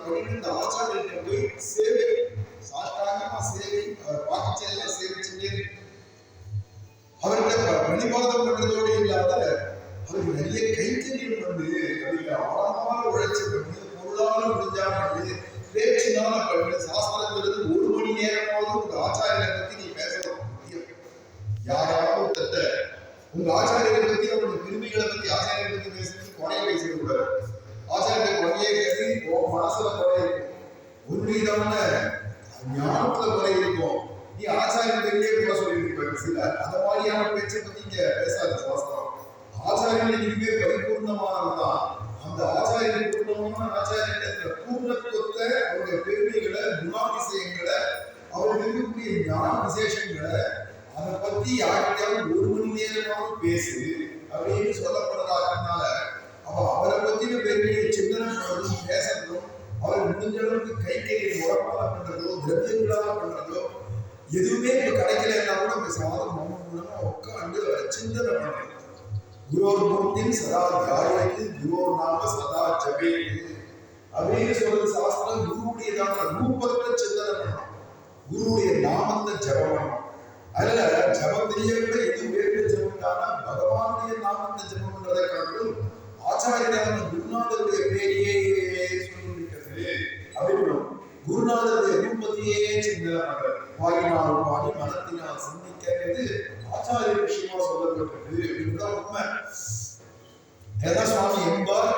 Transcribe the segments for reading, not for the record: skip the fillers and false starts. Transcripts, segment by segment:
பண்ணிட்டு இந்த ஆச்சாரியர்கிட்ட போய் சேவை சாஷ்டாங்கமா சேவை பாக்கிச்செல்லாம் சேவிச்சுட்டே அவர்கிட்ட பணிபாதம் பண்றதோடு இல்லாத அவருக்கு நிறைய கைத்தறியம் வந்து அதுல ஆழமான உழைச்சி பண்ணி பொருளால முடிஞ்சா பண்ணி பேச்சினால பண்ணி சாஸ்திரங்கிறது 1 மணி நேரமாவது உங்க ஆச்சாரியரை பத்தி நீ பேசணும். யாராவது உங்க ஆச்சாரியரை பத்தி அவருடைய பெருமைகளை பத்தி ஆச்சாரியரை பத்தி பேசுறது குறைய பேசக்கூடாது. ஆச்சாரிய குறையே பேசி மனசுல குறை இருக்கும், ஒரு விதமான ஞானத்துல குறை இருக்கும். நீ ஆச்சாரியர்களே கூட சொல்லிட்டு சில அந்த மாதிரியான பேச்சை பத்தி இங்க பேசாத சாஸ்திரம். ஆச்சாரியர்கள் இனிமே பரிபூர்ணமானதுதான். அந்த ஆச்சாரியர்கள் பூர்ணமான ஆச்சாரியத்தை பூர்ணத்துவத்தை அவருடைய பெருமைகளை குணாதிசயங்களை அவருக்கு இருக்கக்கூடிய ஞான விசேஷங்களை அதை பத்தி யார்கிட்டயாவது 1 மணி நேரமாவது பேசு அப்படின்னு சொல்லப்படுறதுனால அவரை பத்தின பெருமையை சிந்தனை பண்றதும் பேசுறதும் அவர் முடிஞ்ச அளவுக்கு கைக்கையை உரப்பால பண்றதோ திரவியங்களாக பண்றதோ எதுவுமே இப்ப கிடைக்கலன்னா கூட இந்த சாதம் மூலமா உட்காந்து சிந்தனை பண்றது. குரோர் மூர்த்தின் சதா தியாயத்து குரோர் நாம சதா ஜபேது அப்படின்னு சொல்றது சாஸ்திரம். குருவுடையதான ரூபத்தை சிந்தனை பண்ணணும், குருவுடைய நாமத்தை ஜபம் பண்ணணும். அதுல ஜபத்திலேயே கூட எது வேறு ஜபம் தானா பகவானுடைய நாமத்தை ஜபம் பண்றதை காட்டிலும் ஆச்சாரியரான குருநாதருடைய பேரையே சொல்லியிருக்கிறது அப்படின்னு குருநாதருடைய ரூபத்தையே சிந்தனை பண்றது. வாயினால் பாடி மனத்தினால் சிந்திக்கிறது ஆச்சாரிய விஷயமா சொல்லப்பட்டது அப்படின்றதான் உண்மை. ஏதான் சுவாமி என்பார்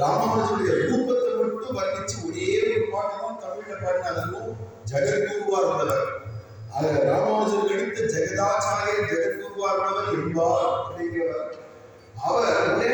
ராமானுஜருடைய ரூபத்தை மட்டும் வர்ணிச்சு ஒரே ஒரு பாட்டு தான் தமிழ்ல பாடினாலும் ஜெகத்குருவா இருந்தவர். அதுல ராமானுஜருக்கு எடுத்த ஜெகதாச்சாரியர் ஜெகத்குருவா இருந்தவர் என்பார் அப்படிங்கிறவர். அவர் ஒரே